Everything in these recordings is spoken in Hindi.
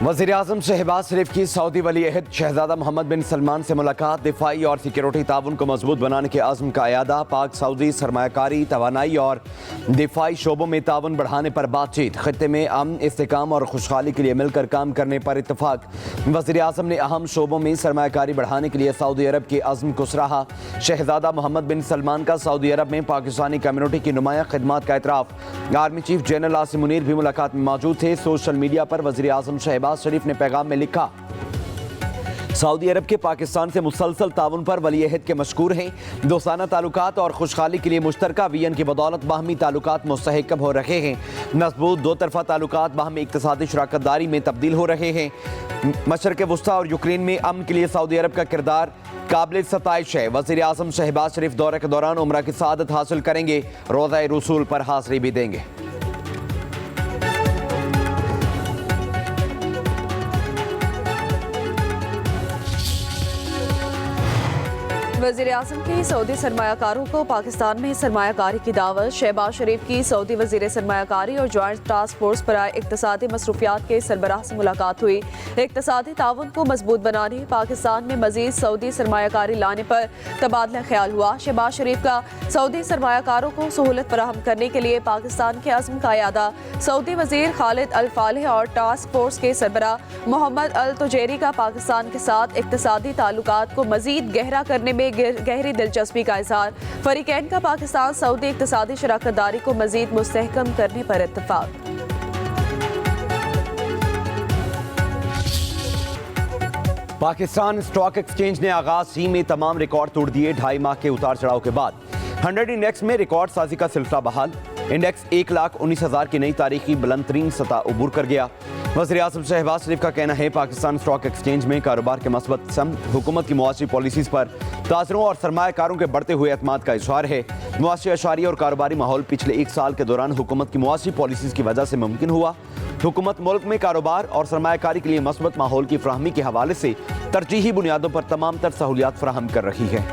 वज़ीर-ए-आज़म शहबाज शरीफ की सऊदी वली-ए-अहद शहज़ादा मोहम्मद बिन सलमान से मुलाकात, दिफाई और सिक्योरिटी ताउन को मजबूत बनाने के आज़म का अयादा, पाक सऊदी सरमायाकारी, तवानाई और दिफाई शोबों में ताउन बढ़ाने पर बातचीत, खत्ते में अमन, इस्तेहकाम और खुशहाली के लिए मिलकर काम करने पर इत्तफाक। वज़ीर-ए-आज़म ने अहम शोबों में सरमायाकारी बढ़ाने के लिए सऊदी अरब के अज़्म को सराहा। शहज़ादा मोहम्मद बिन सलमान का सऊदी अरब में पाकिस्तानी कम्युनिटी की नुमायां खिदमात का एतराफ़। Army chief general Asim Munir भी मुलाकात में मौजूद थे। सोशल मीडिया पर वज़ीर-ए-आज़म शहबाज शरीफ ने पैगाम में लिखा, सऊदी अरब के पाकिस्तान से मुसलसल ताउन पर वली-ए-अहद के मशकूर हैं। दोस्ताना ताल्लुकात और खुशहाली के लिए मुश्तरका विजन की बदौलत बाहमी ताल्लुकात मुस्तहकम हो रहे हैं। मजबूत दो तरफा ताल्लुकात बाहमी इक्तिसादी शराकत दारी में तब्दील हो रहे हैं। मशरक़ वुस्ता और यूक्रेन में अमन के लिए सऊदी अरब का किरदार काबिल सताइश है। वज़ीर-ए-आज़म शहबाज शरीफ दौरे के दौरान उम्रा की सआदत हासिल करेंगे, रोज़ा रसूल पर हाज़री भी देंगे। वज़ीर-ए-आज़म की सऊदी सरमायाकारों को पाकिस्तान में सरमायाकारी की दावत। शहबाज शरीफ की सऊदी वज़ीर सरमायाकारी और जॉइंट टास्क फोर्स पर इक़्तिसादी मसरूफियात के सरबराह से मुलाकात हुई। इक़्तिसादी ताउन को मजबूत बनाने, पाकिस्तान में मज़ीद सऊदी सरमायाकारी लाने पर तबादला ख्याल हुआ। शहबाज शरीफ का सऊदी सरमायाकारों को सहूलत फराहम करने के लिए पाकिस्तान के अज़्म का अयादा। सऊदी वज़ीर खालिद अल फालिह और टास्क फोर्स के सरबराह मोहम्मद अल तुजैरी का पाकिस्तान के साथ इक़्तिसादी ताल्लुकात को मज़ीद गहरा करने में गहरी दिलचस्पी का इज़हार। फरीकैन का पाकिस्तान सऊदी इक़्तिसादी शराकत दारी को मज़ीद मुस्तहकम करने पर इत्तफाक। पाकिस्तान स्टॉक एक्सचेंज ने आगाज ही में तमाम रिकॉर्ड तोड़ दिए। 2.5 माह के उतार चढ़ाव के बाद 100 इंडेक्स में रिकॉर्ड साजी का सिलसिला बहाल। इंडेक्स 1,19,000 की नई तारीखी बुलंद तरीन सतह उबूर कर गया। वज़ीर-ए-आज़म शहबाज शरीफ का कहना है, पाकिस्तान स्टॉक एक्सचेंज में कारोबार के मस्बत सम हुकूमत की मुआशी पॉलिसीज़ पर ताजरों और सरमायाकारों के बढ़ते हुए एतमाद का इज़हार है। मुआशी अशारी और कारोबारी माहौल पिछले 1 साल के दौरान हुकूमत की मुआशी पॉलिसीज़ की वजह से मुमकिन हुआ। हुकूमत मुल्क में कारोबार और सरमायाकारी के लिए मस्बत माहौल की फराहमी के हवाले से तरजीही बुनियादों पर तमाम तर सहूलियात फराहम कर रही है।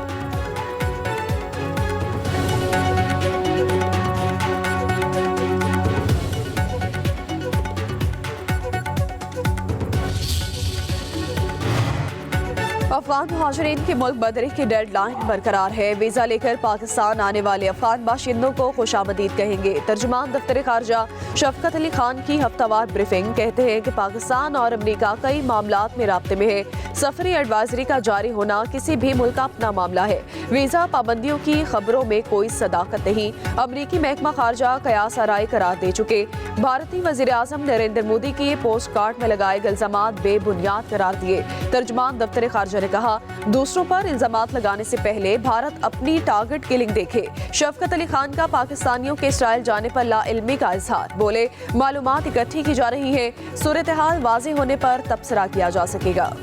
अफगान मुहाजिरीन की मुल्क बदरी की डेडलाइन बरकरार है। वीज़ा लेकर पाकिस्तान आने वाले अफगान बाशिंदों को खुशामदीद कहेंगे। तर्जुमान दफ्तर खारजा शफकत अली खान की हफ्तावार ब्रीफिंग कहते हैं कि पाकिस्तान और अमरीका कई मामलात में राब्ते में है। सफरी एडवाइजरी का जारी होना किसी भी मुल्क का अपना मामला है। वीज़ा पाबंदियों की खबरों में कोई सदाकत नहीं। अमरीकी महकमा खारजा कयास आराई करार दे चुके। भारतीय वज़ीर-ए-आज़म नरेंद्र मोदी की पोस्ट कार्ड में लगाए गए इल्ज़ामात बेबुनियाद करार दिए। तर्जुमान दफ्तर खारजा ने कहा, दूसरों पर इल्जामात लगाने से पहले भारत अपनी टारगेट किलिंग देखे। शफकत अली खान का पाकिस्तानियों के इसराइल जाने पर लाइल्मी का इजहार। बोले, मालूमात इकट्ठी की जा रही है, सूरत हाल वाज़ेह होने पर तबसरा किया जा सकेगा।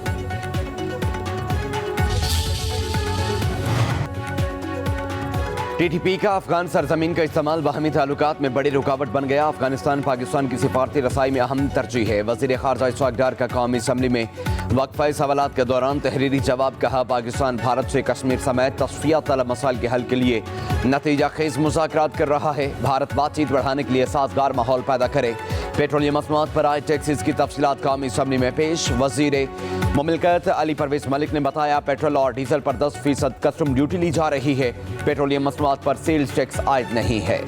TTP का अफगान सरजमीन का इस्तेमाल बाहमी ताल्लुकात में बड़ी रुकावट बन गया। अफगानिस्तान पाकिस्तान की सिफारती रसाई में अहम तरजीह है। वज़ीर ख़ारजा इसहाक़ डार का कौमी असम्बली में वक्फ़े सवालात के दौरान तहरीरी जवाब कहा, पाकिस्तान भारत से कश्मीर समेत तस्फिया तलब मसाइल के हल के लिए नतीजा खेज़ मुज़ाकरात कर रहा है। भारत बातचीत बढ़ाने के लिए साज़गार माहौल पैदा करे। पेट्रोलियम मसनूआत पर आए टैक्सेस की तफसीलात कौमी असम्बली में पेश। वज़ीर मुमलिकत अली परवेज़ मलिक ने बताया, पेट्रोल और डीजल पर 10% कस्टम ड्यूटी ली जा रही है। पेट्रोलियम मसनूआत पर सेल्स टैक्स आयद नहीं है।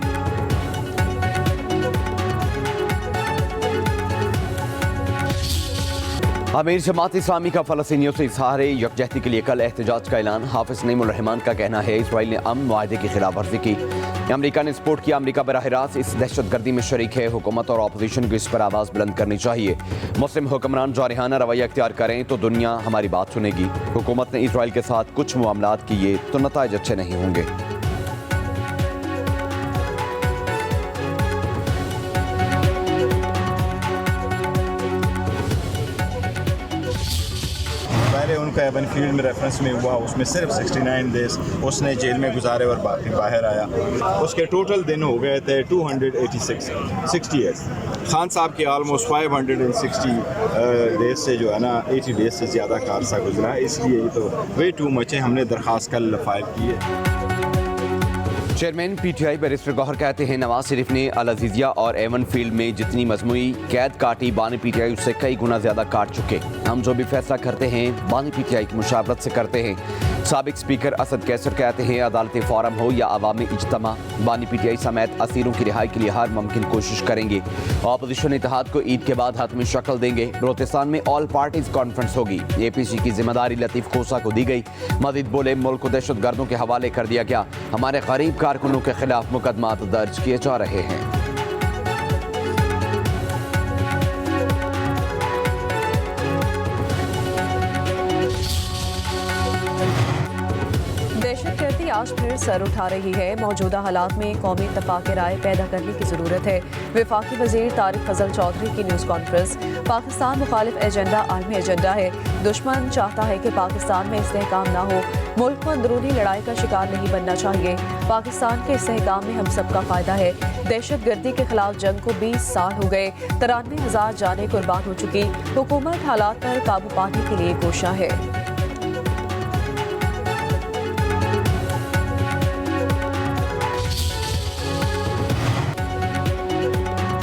अमीर जमात इस्लामी का फ़लस्तीनियों से इज़हार यकजहती के लिए कल एहतजाज का ऐलान। हाफिज़ नईमुर रहमान का कहना है, इसराइल ने अमन मुआहदे की खिलाफ वर्जी की। अमरीका ने सपोर्ट किया। अमरीका बराह रास्त इस दहशतगर्दी में शरीक है। हुकूमत और अपोजिशन को इस पर आवाज़ बुलंद करनी चाहिए। मुस्लिम हुक्मरान जारहाना रवैया अख्तियार करें तो दुनिया हमारी बात सुनेगी। हुकूमत ने इसराइल के साथ कुछ मामलात किए तो नताइज अच्छे नहीं होंगे। पहले उनका एवन फील्ड में रेफरेंस में हुआ, उसमें सिर्फ 69 डेज उसने जेल में गुजारे और बाहर आया। उसके टोटल दिन हो गए थे 286 ईयर्स। खान साहब के आलमोस्ट 560 डेज से जो है ना 80 डेज से ज़्यादा का अरसा गुजरा, इसलिए तो वे टू मच है। हमने दरख्वास्त कल फाइल की है। चेयरमैन पीटीआई बैरिस्टर गौहर कहते हैं नवाज शरीफ ने अल अजीजिया और एवन फील्ड में जितनी मजमूई कैद काटी बानी पीटीआई उससे कई गुना ज्यादा काट चुके। हम जो भी फैसला करते हैं बानी पीटीआई की मुशावरत से करते हैं। साबिक स्पीकर असद कैसर कहते हैं अदालती फोरम हो या अवामी इज्तिमा बानी पीटीआई समेत असीरों की रिहाई के लिए हर मुमकिन कोशिश करेंगे। अपोजिशन इत्तेहाद को ईद के बाद हतमी शक्ल देंगे। बलोचिस्तान में ऑल पार्टीज कॉन्फ्रेंस होगी। एपीसी की जिम्मेदारी लतीफ खोसा को दी गई। मजीद बोले मुल्क को दहशत गर्दों के हवाले कर दिया गया। हमारे गरीब कारकुनों के खिलाफ मुकदमा दर्ज किए जा रहे हैं। दहशतगर्दी आज फिर सर उठा रही है। मौजूदा हालात में कौमी इत्तेफाक राय पैदा करने की जरूरत है। वफाकी वजीर तारिक फजल चौधरी की न्यूज़ कॉन्फ्रेंस। पाकिस्तान मुखालिफ एजेंडा आलमी एजेंडा है। दुश्मन चाहता है कि पाकिस्तान में इस्तेहकाम ना हो। मुल्क को अंदरूनी लड़ाई का शिकार नहीं बनना चाहिए। पाकिस्तान के इस्तेहकाम में हम सबका फायदा है। दहशतगर्दी के खिलाफ जंग को 20 साल हो गए। 93,000 जानें कुर्बान हो चुकी। हुकूमत हालात पर काबू पाने के लिए कोशा है।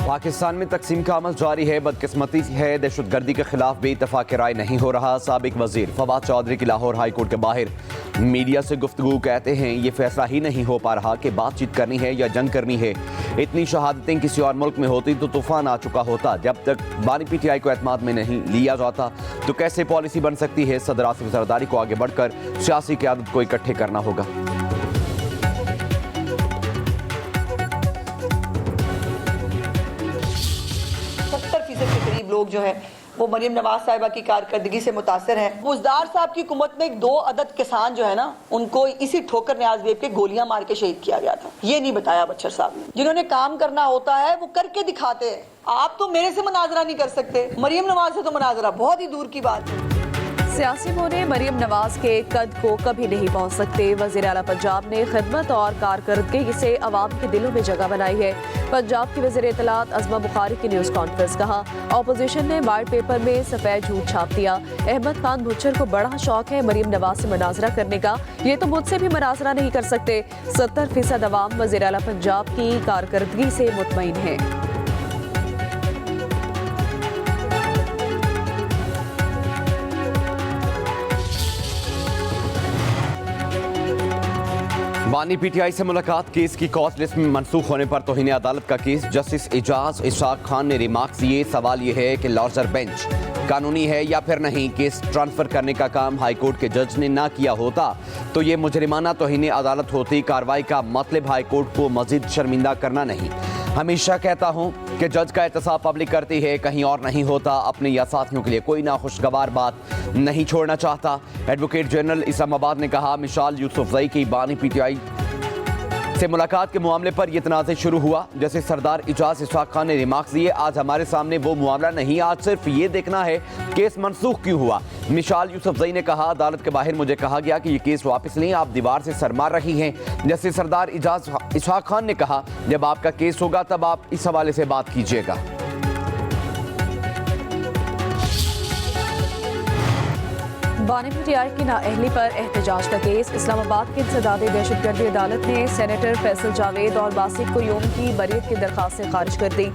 पाकिस्तान में तकसीम का अमल जारी है। बदकिस्मती है दहशतगर्दी के खिलाफ बेइत्तफाक राय नहीं हो रहा। साबिक वजीर फवाद चौधरी की लाहौर हाई कोर्ट के बाहर मीडिया से गुफ्तगू कहते हैं ये फैसला ही नहीं हो पा रहा कि बातचीत करनी है या जंग करनी है। इतनी शहादतें किसी और मुल्क में होती तो तूफान आ चुका होता। जब तक बानी पीटीआई को एतमाद में नहीं लिया जाता तो कैसे पॉलिसी बन सकती है। सदर आसिफ जरदारी को आगे बढ़कर सियासी क़यादत को इकट्ठे करना होगा। 70% के करीब लोग जो है वो मरियम नवाज साहिबा की कारकर्दगी से मुतासर हैं। बुजदार साहब की हुकूमत में 2 अदद किसान जो है ना उनको इसी ठोकर न्याज बेब के गोलियां मार के शहीद किया गया था। ये नहीं बताया बच्चर साहब ने। जिन्होंने काम करना होता है वो करके दिखाते हैं। आप तो मेरे से मुनाजरा नहीं कर सकते, मरियम नवाज से तो मुनाजरा बहुत ही दूर की बात है। सियासी मोने मरियम नवाज के कद को कभी नहीं पहुंच सकते। वज़ीर आला पंजाब ने खिदमत और कारकर्दगी से अवाम के दिलों में जगह बनाई है। पंजाब की वज़ीर इत्तलात अज़मा बुखारी की न्यूज़ कॉन्फ्रेंस। कहा अपोजिशन ने वाइट पेपर में सफ़ेद झूठ छाप दिया। अहमद खान भुच्चर को बड़ा शौक है मरियम नवाज से मुनाजरा करने का। ये तो मुझसे भी मुनाजरा नहीं कर सकते। 70% अवाम वज़ीर आला पंजाब की कारकर्दगी से मुतमईन है। बानी पीटीआई से मुलाकात केस की कॉस्ट लिस्ट में मनसूख होने पर तौहीन अदालत का केस। जस्टिस इजाज इशाक खान ने रिमार्क्स दिए। सवाल यह है कि लॉर्जर बेंच कानूनी है या फिर नहीं। केस ट्रांसफर करने का काम हाई कोर्ट के जज ने ना किया होता तो ये मुजरिमाना तौहीन अदालत होती। कार्रवाई का मतलब हाई कोर्ट को मजीद शर्मिंदा करना नहीं। हमेशा कहता हूँ कि जज का एहतसाब पब्लिक करती है, कहीं और नहीं होता। अपने या साथियों के लिए कोई नाखुशगवार बात नहीं छोड़ना चाहता। एडवोकेट जनरल इस्लामाबाद ने कहा मिसाल यूसुफजई की बानी पीटीआई से मुलाकात के मामले पर यह तनाज़ शुरू हुआ। जैसे सरदार इजाज इशाक खान ने रिमार्क्स दिए आज हमारे सामने वो मामला नहीं, आज सिर्फ ये देखना है केस मनसूख क्यों हुआ। मिसाल यूसुफजई ने कहा अदालत के बाहर मुझे कहा गया कि ये केस वापस लें, आप दीवार से सर मार रही हैं। जैसे सरदार इजाज इशाक खान ने कहा जब आपका केस होगा तब आप इस हवाले से बात कीजिएगा। बानी पीटीआई की नाअहली पर एहतजाज का केस। इस्लामाबाद की इंसदाद दहशतगर्दी अदालत ने सेनेटर फैसल जावेद और बासित कोयूम की बरीयत की दरखास्तें खारिज कर दी।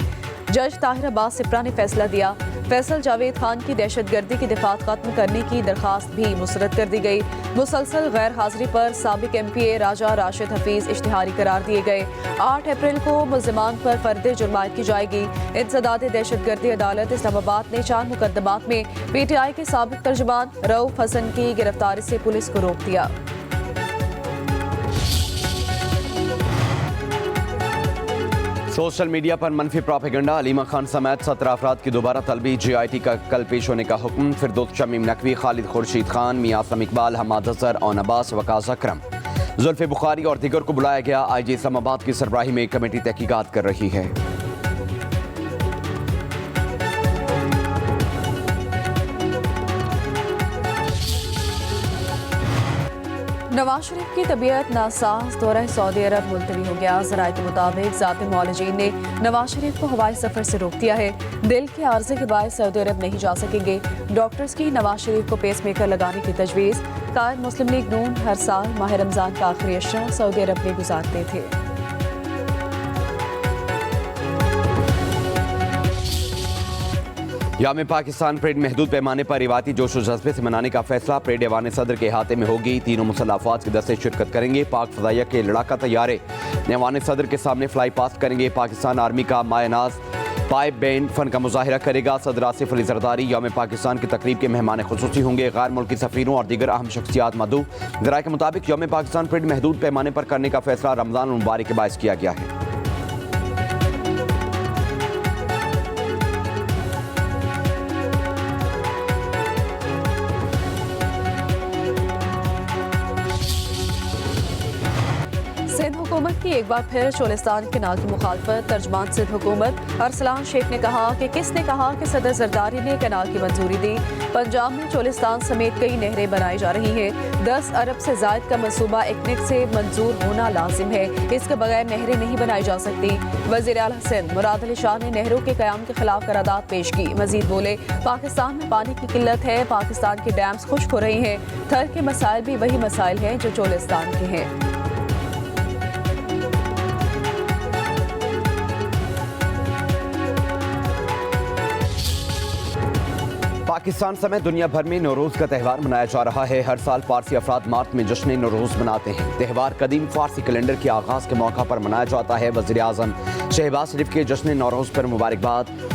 जज ताहिर अब्बास सिप्रा ने फैसला दिया। फैसल जावेद खान की दहशतगर्दी की दिफात खत्म करने की दरखास्त भी मुस्तरद कर दी गई। मुसलसल गैर हाजिरी पर साबिक MPA राजा राशिद हफीज इश्तिहारी करार दिए गए। 8 अप्रैल को मुल्जिमान पर फर्द जुर्मायत की जाएगी। इंसदाद दहशतगर्दी अदालत इस्लामाबाद ने 4 मुकदमात में PTI के साबिक तर्जुमान रऊफ हसन की गिरफ्तारी से पुलिस को रोक दिया। सोशल मीडिया पर मनफी प्रोपेगेंडा। अलीमा खान समेत 17 अफराद की दोबारा तलबी। GIT का कल पेश होने का हुक्म। फिरदौस शमीम नकवी, खालिद खुर्शीद खान, मियां आसम इकबाल, हमाद अजहर, और अब्बास, वकास अकरम, जुल्फे बुखारी और दीगर को बुलाया गया। IG इस्लामाबाद की सरबराही में कमेटी तहकीकात कर रही है। नवाज शरीफ की तबीयत नासाज दौरा सऊदी अरब मुलतवी हो गया। ज़राए के मुताबिक ज़ाती मुआलिजीन ने नवाज शरीफ को हवाई सफर से रोक दिया है। दिल के आर्जे के बायस सऊदी अरब नहीं जा सकेंगे। डॉक्टर्स की नवाज शरीफ को पेस मेकर लगाने की तजवीज़। कायद मुस्लिम लीग नून हर साल माह रमजान का आखिरी अशरा सऊदी अरब में गुजारते थे। याम पाकिस्तान परेड महदूद पैमाने पर रिवायती जोश व जज्बे से मनाने का फैसला। परेड ऐवान सदर के अहाते में होगी। तीनों मुसल्लह अफवाज के दस्ते शिरकत करेंगे। पाक फजाइया के लड़ाका तैयारे ऐवान सदर के सामने फ्लाई पास्ट करेंगे। पाकिस्तान आर्मी का मायनाज पाइप बैंड फन का मुजाहिरा करेगा। सदर आसिफ अली जरदारी यौम पाकिस्तान की तकरीब के मेहमान खुसूसी होंगे। गैर मुल्की सफीरों और दीगर अहम शख्सियात मदऊ। ज़राए के मुताबिक यौम पाकिस्तान परेड महदूद पैमाने पर करने का फैसला रमजान मुबारक के बायस किया गया है। सिंध हुकूमत की एक बार फिर चोलिस्तान के नाल की मुखालफत। तर्जमान सिंध हुकूमत अरसलान शेख ने कहा कि किसने कहा कि सदर जरदारी ने कैनाल की मंजूरी दी। पंजाब में चोलिस्तान समेत कई नहरें बनाई जा रही हैं। 10 अरब से जायद का मनसूबा इकनिक से मंजूर होना लाजिम है। इसके बगैर नहरें नहीं बनाई जा सकती। वज़ीर आला सिंध मुराद अली शाह ने नहरों के क़याम के खिलाफ करारदाद पेश की। मजीद बोले, पाकिस्तान में पानी की किल्लत है। पाकिस्तान के डैम्स खुश्क हो रही हैं। थर के मसाइल भी वही मसाइल हैं जो चोलिस्तान के हैं। पाकिस्तान समेत दुनिया भर में नौरोज़ का त्यौहार मनाया जा रहा है। हर साल फारसी अफराद मार्च में जश्न नौरोज़ मनाते हैं। त्यौहार कदीम फारसी कैलेंडर के आगाज़ के मौका पर मनाया जाता है। वज़ीर आज़म शहबाज शरीफ के जश्न नौरोज़ पर मुबारकबाद।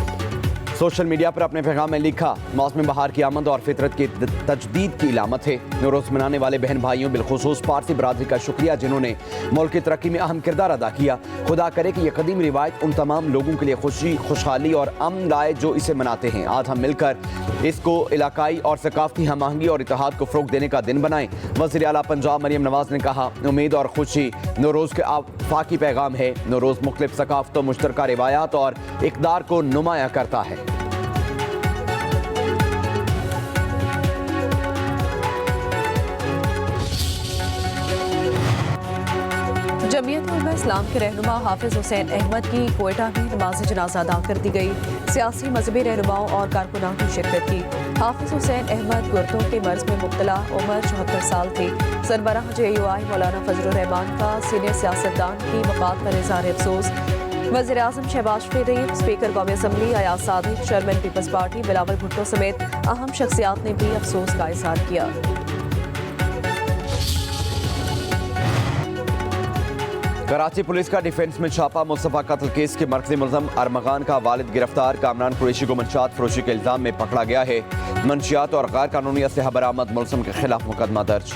सोशल मीडिया पर अपने पैगाम में लिखा, मौसम बहार की आमद और फितरत की तजदीद की इलामत है। नौरोज़ मनाने वाले बहन भाइयों बिलखुसूस पारसी बरादरी का शुक्रिया जिन्होंने मुल्क की तरक्की में अहम किरदार अदा किया। खुदा करे कि यह कदीम रिवायत उन तमाम लोगों के लिए खुशी, खुशहाली और अमन लाए जो इसे मनाते हैं। आज हम मिलकर इसको इलाकाई और सकाफती हम आहंगी और इत्तेहाद को फ़रोग़ देने का दिन बनाएं। वज़ीर आला पंजाब मरियम नवाज ने कहा, उम्मीद और खुशी नौरोज़ के आफाकी पैगाम है। नौरोज़ मुख्तलिफ सकाफ़तों, मुश्तरका रिवायात और इक़दार को नुमाया करता है। जमीयत उलमा इस्लाम के रहनुमा हाफिज हुसैन अहमद की कोयटा में नमाज जनाजा अदा कर दी गई। सियासी मजहबी रहनुमाओं और कारकुनान की शिरकत की। हाफिज हुसैन अहमद गुर्दों के मर्ज में मुब्तला, उम्र 74 साल थी। सरबराह JUI मौलाना फजलुर रहमान का सीनियर सियासतदान की वफात पर इज़हार अफसोस। वज़ीर आज़म शहबाज शरीफ, स्पीकर कौमी असम्बली अयाज सादिक, चेयरमैन पीपल्स पार्टी बिलावल भुट्टो समेत अहम शख्सियात ने भी अफसोस का इज़हार किया। कराची पुलिस का डिफेंस में छापा। मुस्तफ़ा कत्ल केस के मरकज़ी मुलज़म अरमगान का वालिद गिरफ्तार। कामरान कुरैशी को मंशियात फरोशी के इल्ज़ाम में पकड़ा गया है। मंशियात और गैर कानूनी असलहा बरामद, मुलज़म के खिलाफ मुकदमा दर्ज।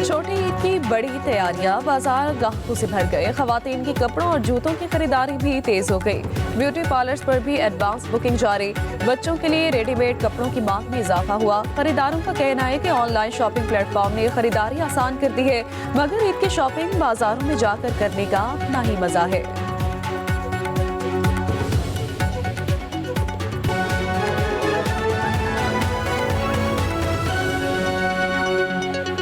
छोटी ईद की बड़ी तैयारियां, बाजार ग्राहकों से भर गए। खवातीन की कपड़ों और जूतों की खरीदारी भी तेज हो गई। ब्यूटी पार्लर्स पर भी एडवांस बुकिंग जारी। बच्चों के लिए रेडीमेड कपड़ों की मांग में इजाफा हुआ। खरीदारों का कहना है कि ऑनलाइन शॉपिंग प्लेटफॉर्म ने खरीदारी आसान कर दी है, मगर ईद की शॉपिंग बाजारों में जाकर करने का अपना ही मजा है।